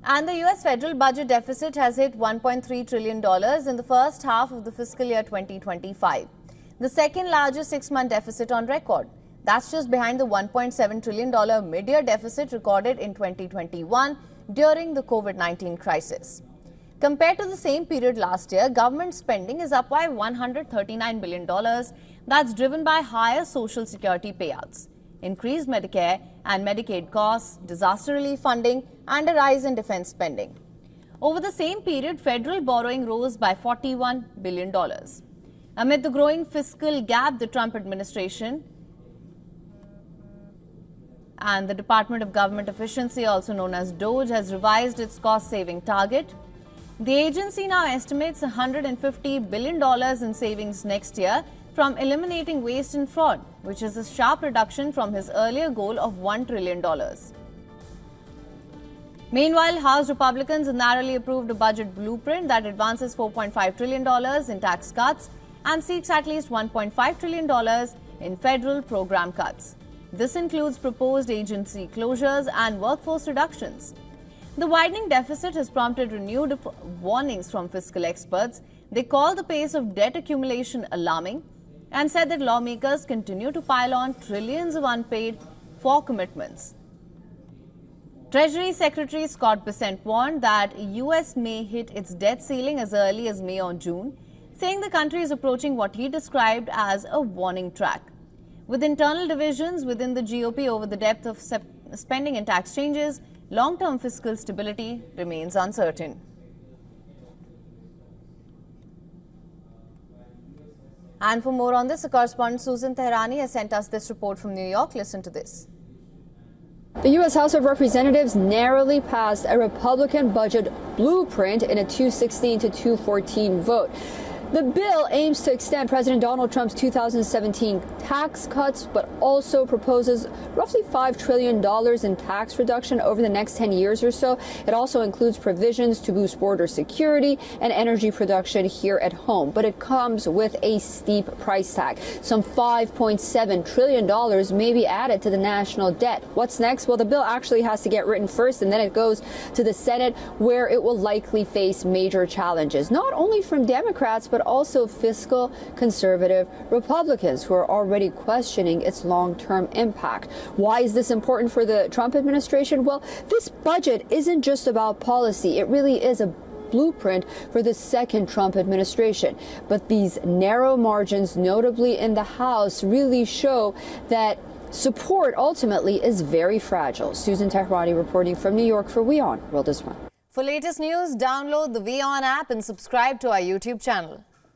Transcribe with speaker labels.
Speaker 1: And the US federal budget deficit has hit $1.3 trillion in the first half of the fiscal year 2025, the second largest six-month deficit on record. That's just behind the $1.7 trillion mid-year deficit recorded in 2021 during the COVID-19 crisis. Compared to the same period last year, government spending is up by $139 billion. That's driven by higher social security payouts, increased Medicare and Medicaid costs, disaster relief funding, and a rise in defense spending. Over the same period, federal borrowing rose by $41 billion. Amid the growing fiscal gap, the Trump administration and the Department of Government Efficiency, also known as DOGE, has revised its cost-saving target. The agency now estimates $150 billion in savings next year from eliminating waste and fraud, which is a sharp reduction from his earlier goal of $1 trillion. Meanwhile, House Republicans narrowly approved a budget blueprint that advances $4.5 trillion in tax cuts and seeks at least $1.5 trillion in federal program cuts. This includes proposed agency closures and workforce reductions. The widening deficit has prompted renewed warnings from fiscal experts. They call the pace of debt accumulation alarming and said that lawmakers continue to pile on trillions of unpaid for commitments. Treasury Secretary Scott Bessent warned that US may hit its debt ceiling as early as May or June, saying the country is approaching what he described as a warning track. With internal divisions within the GOP over the depth of spending and tax changes, long-term fiscal stability remains uncertain. And for more on this, our correspondent Susan Tehrani has sent us this report from New York. Listen to this.
Speaker 2: The U.S. House of Representatives narrowly passed a Republican budget blueprint in a 216 to 214 vote. The bill aims to extend President Donald Trump's 2017 tax cuts, but also proposes roughly $5 trillion in tax reduction over the next 10 years or so. It also includes provisions to boost border security and energy production here at home. But it comes with a steep price tag. Some $5.7 trillion may be added to the national debt. What's next? Well, the bill actually has to get written first, and then it goes to the Senate, where it will likely face major challenges, not only from Democrats, but also fiscal conservative Republicans who are already questioning its long-term impact. Why is this important for the Trump administration? Well, this budget isn't just about policy. It really is a blueprint for the second Trump administration. But these narrow margins, notably in the House, really show that support ultimately is very fragile. Susan Tehrani reporting from New York for WION World is One.
Speaker 1: For latest news, download the WION app and subscribe to our YouTube channel.